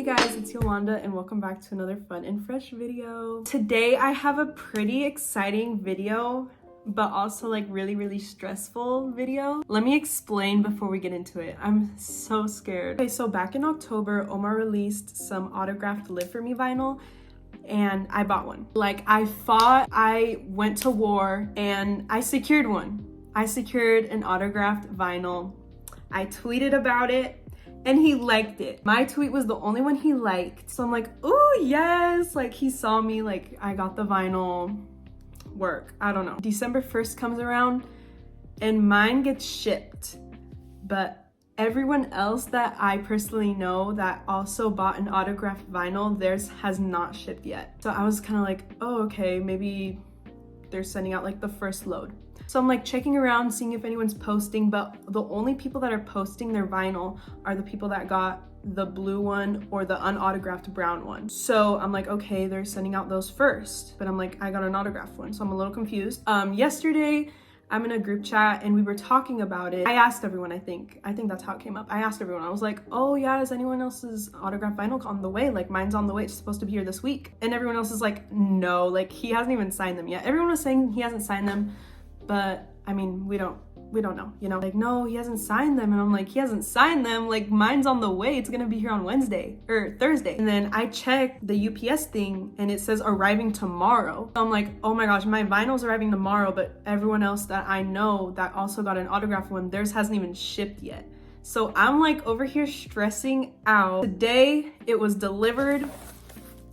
Hey guys, it's Yolanda and welcome back to another fun and fresh video. Today I have a pretty exciting video, but also like really stressful video. Let me explain before we get into it. I'm so scared. Okay, so back in October, Omar released some autographed Live For Me vinyl and I bought one. Like I went to war and I secured one. I secured an autographed vinyl. I tweeted about it and he liked it. My tweet was the only one he liked. So I'm like, oh yes, like he saw me, like I got the vinyl. Work, I don't know. December 1st comes around and mine gets shipped, but everyone else that I personally know that also bought an autographed vinyl, theirs has not shipped yet. So I was kind of like, oh okay, maybe they're sending out like the first load. So I'm like checking around, seeing if anyone's posting, but the only people that are posting their vinyl are the people that got the blue one or the unautographed brown one. So I'm like, okay, they're sending out those first, but I'm like, I got an autographed one, so I'm a little confused. Yesterday, I'm in a group chat and we were talking about it. I asked everyone, I think that's how it came up. I asked everyone, I was like, oh yeah, is anyone else's autographed vinyl on the way? Like mine's on the way, it's supposed to be here this week. And everyone else is like, no, like he hasn't even signed them yet. Everyone was saying he hasn't signed them, but I mean, we don't know, you know? Like, no, he hasn't signed them. And I'm like, he hasn't signed them. Like, mine's on the way. It's gonna be here on Wednesday or Thursday. And then I checked the UPS thing and it says arriving tomorrow. So I'm like, oh my gosh, my vinyl's arriving tomorrow, but everyone else that I know that also got an autographed one, theirs hasn't even shipped yet. So I'm like over here stressing out. Today, it was delivered.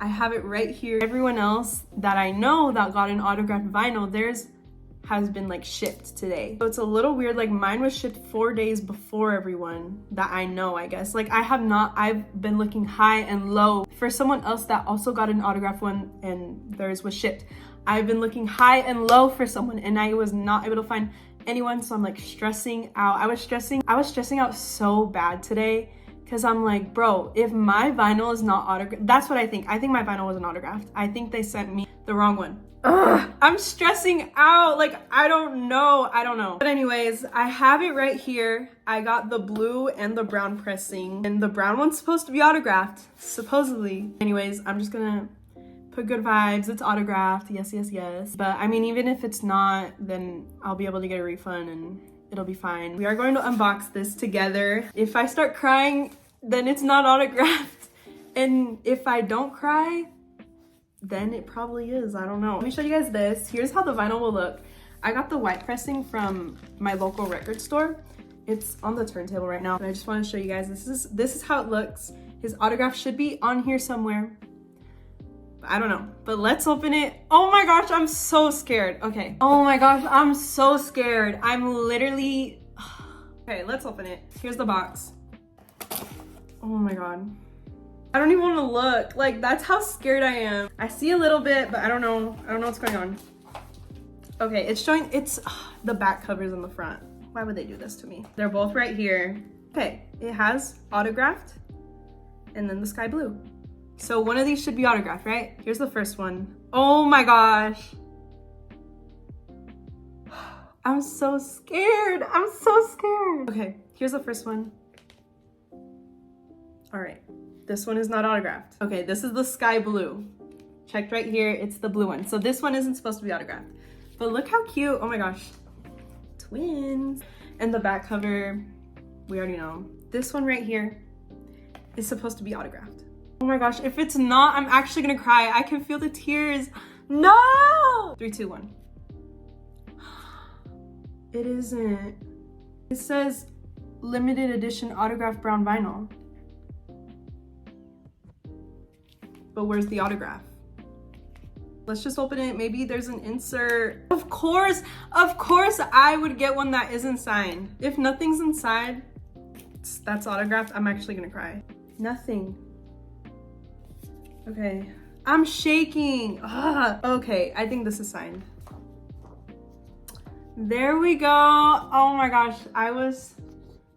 I have it right here. Everyone else that I know that got an autographed vinyl, theirs has been like shipped today. So it's a little weird, like mine was shipped 4 days before everyone that I know, I guess. Like I've been looking high and low for someone else that also got an autographed one and theirs was shipped. I've been looking high and low for someone and I was not able to find anyone, so I'm like stressing out. I was stressing out so bad today because I'm like, bro, if my vinyl is not autographed, that's what I think. I think my vinyl wasn't autographed. I think they sent me the wrong one. Ugh, I'm stressing out. Like, I don't know. But anyways, I have it right here. I got the blue and the brown pressing, and the brown one's supposed to be autographed, supposedly. Anyways, I'm just gonna put good vibes. It's autographed. Yes. But I mean, even if it's not, then I'll be able to get a refund and it'll be fine. We are going to unbox this together. If I start crying, then it's not autographed. And if I don't cry, then it probably is. I don't know. Let me show you guys this. Here's how the vinyl will look. I got the white pressing from my local record store. It's on the turntable right now, but I just want to show you guys. This is how it looks. His autograph should be on here somewhere. I don't know, but let's open it. Oh my gosh, I'm so scared. Okay. Oh my gosh, I'm so scared. I'm literally, okay, let's open it. Here's the box. Oh my God. I don't even want to look. Like, that's how scared I am. I see a little bit, but I don't know what's going on. Okay, it's showing, the back covers in the front. Why would they do this to me? They're both right here. Okay, it has autographed and then the sky blue. So one of these should be autographed, right? Here's the first one. Oh my gosh. I'm so scared. I'm so scared. Okay, here's the first one. All right. This one is not autographed. Okay, this is the sky blue. Checked right here, it's the blue one. So this one isn't supposed to be autographed. But look how cute, oh my gosh. Twins. And the back cover, we already know. This one right here is supposed to be autographed. Oh my gosh, if it's not, I'm actually gonna cry. I can feel the tears. No! 3, 2, 1. It isn't. It says limited edition autographed brown vinyl. But where's the autograph? Let's just open it. Maybe there's an insert. Of course I would get one that isn't signed. If nothing's inside, that's autographed, I'm actually gonna cry. Nothing. Okay, I'm shaking. Ugh. Okay, I think this is signed. There we go. Oh my gosh, I was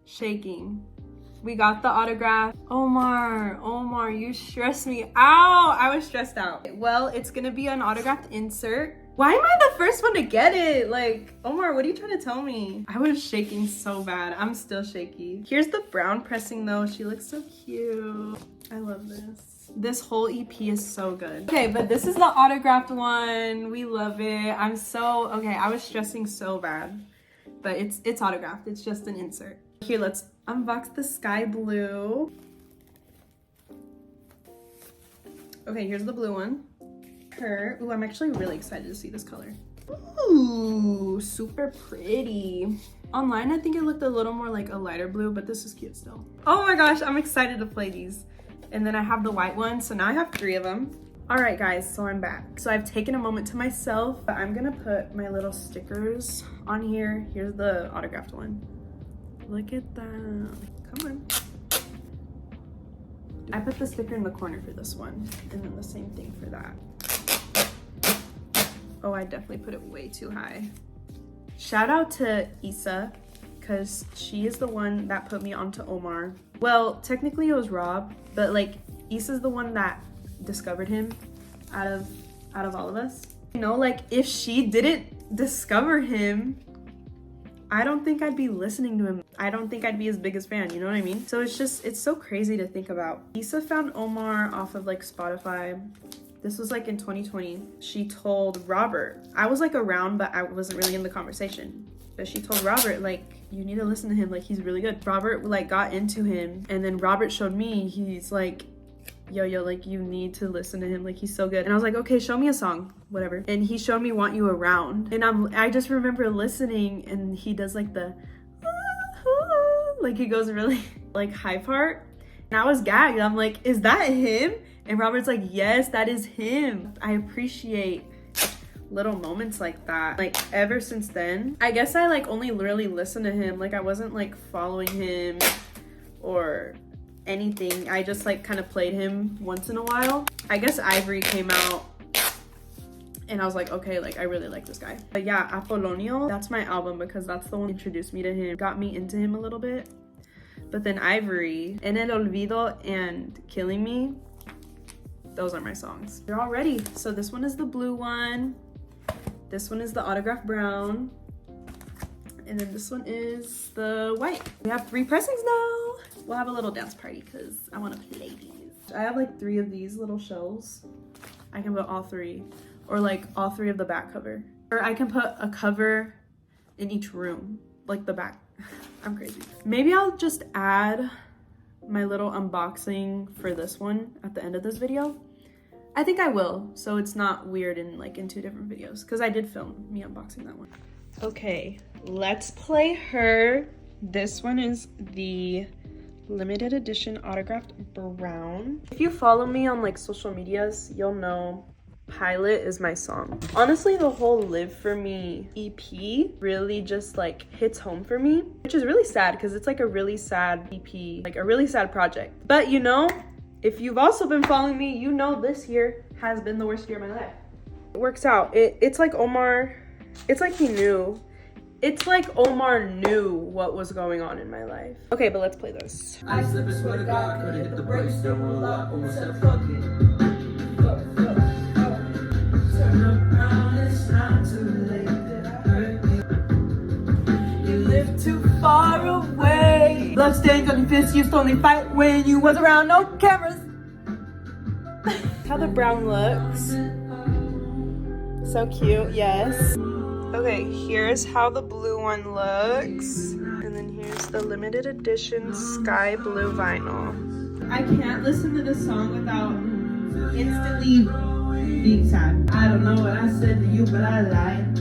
shaking. We got the autograph. Omar, you stressed me out. I was stressed out. Well, it's gonna be an autographed insert Why am I the first one to get it? Like, Omar, what are you trying to tell me? I was shaking so bad. I'm still shaky. Here's the brown pressing though. She looks so cute. I love this. This whole EP is so good. Okay, but this is the autographed one. We love it. Okay, I was stressing so bad, but it's autographed. It's just an insert. Here, let's unbox the sky blue. Okay, here's the blue one. Ooh, I'm actually really excited to see this color. Ooh, super pretty. Online, I think it looked a little more like a lighter blue, but this is cute still. Oh my gosh, I'm excited to play these. And then I have the white one, so now I have 3 of them. All right, guys, so I'm back. So I've taken a moment to myself, but I'm gonna put my little stickers on here. Here's the autographed one. Look at that. Come on. I put the sticker in the corner for this one, and then the same thing for that. Oh, I definitely put it way too high. Shout out to Issa, because she is the one that put me onto Omar. Well, technically it was Rob, but like Issa's the one that discovered him out of all of us. You know, like if she didn't discover him, I don't think I'd be listening to him. I don't think I'd be his biggest fan, you know what I mean? So it's so crazy to think about. Issa found Omar off of like Spotify. This was like in 2020. She told Robert, I was like around, but I wasn't really in the conversation. But she told Robert, like, you need to listen to him, like he's really good. Robert like got into him, and then Robert showed me, he's like, yo, like you need to listen to him, like he's so good. And I was like, okay, show me a song, whatever. And he showed me Want You Around. And I just remember listening, and he does like the, like he goes really like high part. And I was gagged. I'm like, is that him? And Robert's like, yes, that is him. I appreciate little moments like that. Like ever since then, I guess I like only really listened to him. Like I wasn't like following him or anything. I just like kind of played him once in a while. I guess Ivory came out and I was like, okay, like I really like this guy. But yeah, Apolonio, that's my album because that's the one that introduced me to him, got me into him a little bit. But then Ivory, En El Olvido and Killing Me, those are my songs. They're all ready. So this one is the blue one. This one is the autograph brown. And then this one is the white. We have 3 pressings now. We'll have a little dance party because I want to play these. I have like 3 of these little shells. I can put all 3, or like all 3 of the back cover. Or I can put a cover in each room, like the back. I'm crazy. Maybe I'll just add my little unboxing for this one at the end of this video. I think I will, so it's not weird in like in 2 different videos, because I did film me unboxing that one. Okay, let's play her. This one is the limited edition autographed brown. If you follow me on like social medias, you'll know Pilot is my song. Honestly, the whole Live For Me EP really just like hits home for me, which is really sad because it's like a really sad EP, like a really sad project. But you know, if you've also been following me, you know this year has been the worst year of my life. It works out. It's like Omar, it's like he knew. It's like Omar knew what was going on in my life. Okay, but let's play this. I slip and swear to God, could've hit the brakes, don't roll up, almost said fuck it. Too far away. Bloodstains on your fist, used to only fight when you was around, no cameras. How the brown looks. So cute, yes. Okay, here's how the blue one looks. And then here's the limited edition sky blue vinyl. I can't listen to this song without instantly being sad. I don't know what I said to you, but I lied.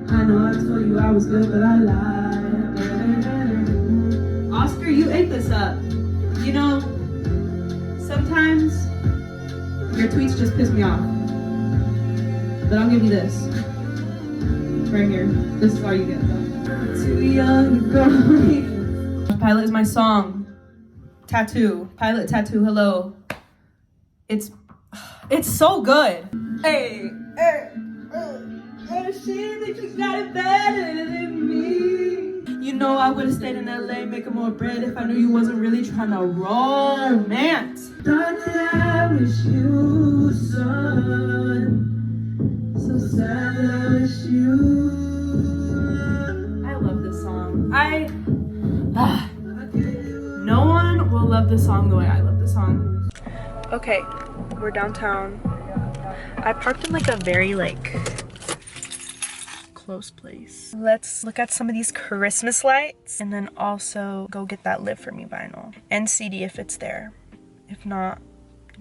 I know I told you I was good, but I lied. Oscar, you ate this up. You know, sometimes your tweets just piss me off. But I'll give you this. Right here. This is all you get. Too young to go. Pilot is my song. Tattoo. Pilot tattoo, hello. It's so good. Hey, hey. Oh, she thinks she got it better than me. You know I would've stayed in LA making more bread if I knew you wasn't really trying to romance. Thought that I was you, son. So sad that I miss you. I love this song. No one will love this song the way I love this song. Okay, we're downtown. I parked in like a very close place. Let's look at some of these Christmas lights and then also go get that Live For Me vinyl and CD if it's there. If not,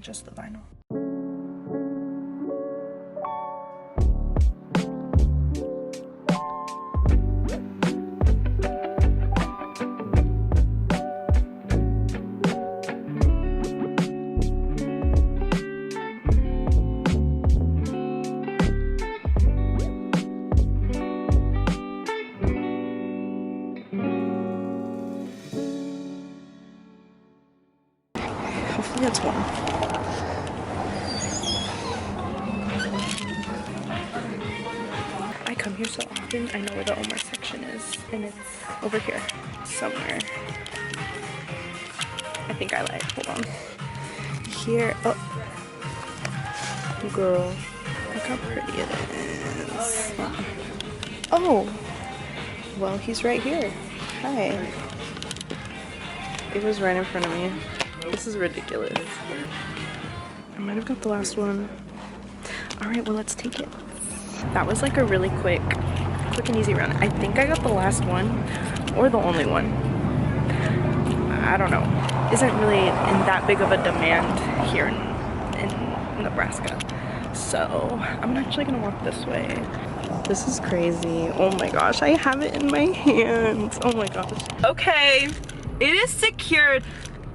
just the vinyl. Hopefully that's one. I come here so often, I know where the Omar section is, and it's over here somewhere. I think I lied, hold on. Here, oh. Girl, look how pretty it is. Oh, well, he's right here. Hi. It was right in front of me. This is ridiculous. I might have got the last one. All right, well, let's take it. That was like a really quick and easy run. I think I got the last one or the only one. I don't know. Isn't really in that big of a demand here in Nebraska. So I'm actually gonna walk this way. This is crazy. Oh my gosh, I have it in my hands. Oh my gosh. Okay, it is secured.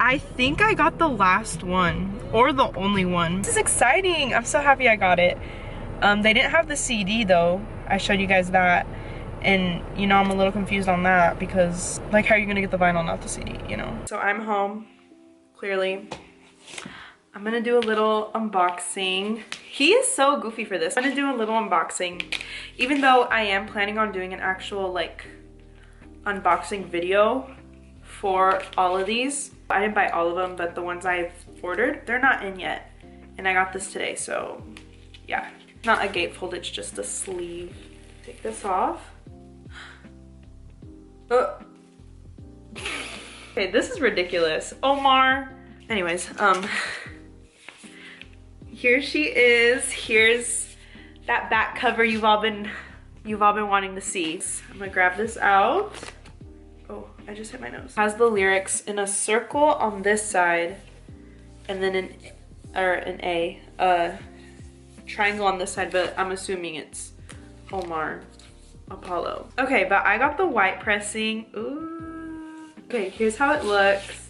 I think I got the last one or the only one. This is exciting. I'm so happy I got it. They didn't have the CD though. I showed you guys that. And you know, I'm a little confused on that because like, how are you gonna get the vinyl, not the CD, you know? So I'm home, clearly. I'm gonna do a little unboxing. He is so goofy for this. I'm gonna do a little unboxing. Even though I am planning on doing an actual like unboxing video for all of these. I didn't buy all of them, but the ones I've ordered, they're not in yet. And I got this today, so yeah. Not a gatefold, it's just a sleeve. Take this off. Okay, this is ridiculous. Omar. Anyways, here she is. Here's that back cover you've all been wanting to see. I'm gonna grab this out. Oh, I just hit my nose. Has the lyrics in a circle on this side, and then an A, triangle on this side, but I'm assuming it's Omar Apollo. Okay, but I got the white pressing. Ooh. Okay, here's how it looks.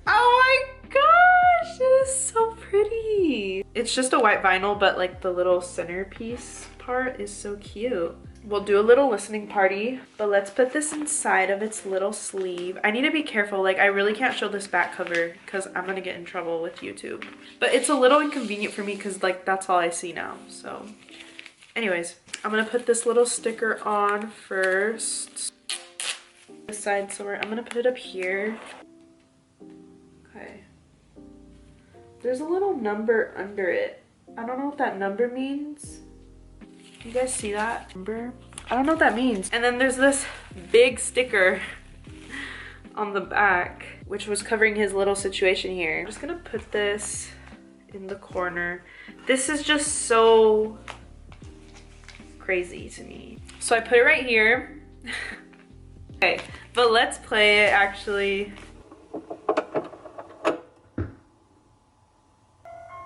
Oh my gosh, it is so pretty. It's just a white vinyl, but like the little centerpiece part is so cute. We'll do a little listening party, but let's put this inside of its little sleeve. I need to be careful, like I really can't show this back cover because I'm gonna get in trouble with YouTube. But it's a little inconvenient for me because like that's all I see now, so. Anyways, I'm gonna put this little sticker on first. This side somewhere, I'm gonna put it up here. Okay. There's a little number under it. I don't know what that number means. You guys see that number? I don't know what that means. And then there's this big sticker on the back, which was covering his little situation here. I'm just gonna put this in the corner. This is just so crazy to me. So I put it right here. Okay, but let's play it actually.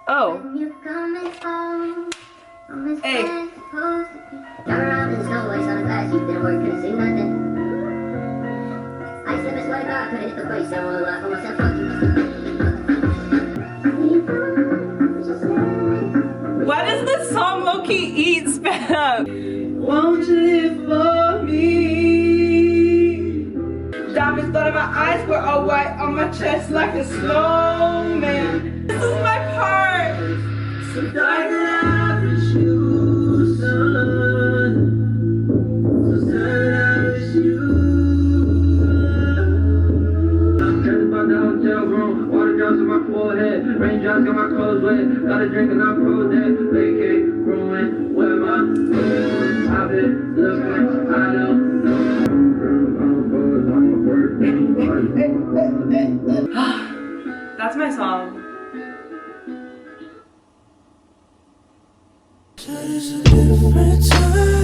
Oh. Hey. Why does this song low-key eat sped up? Won't you live for me? Diamonds thought in my eyes were all white on my chest like a snowman. This is my part. So dark that I wish you, son. So sad that I wish you. I'm dressed by the hotel room, water drops on my forehead, raindrops got my clothes wet, got a drink and I froze that. Vacate. That's my song. It's a different time.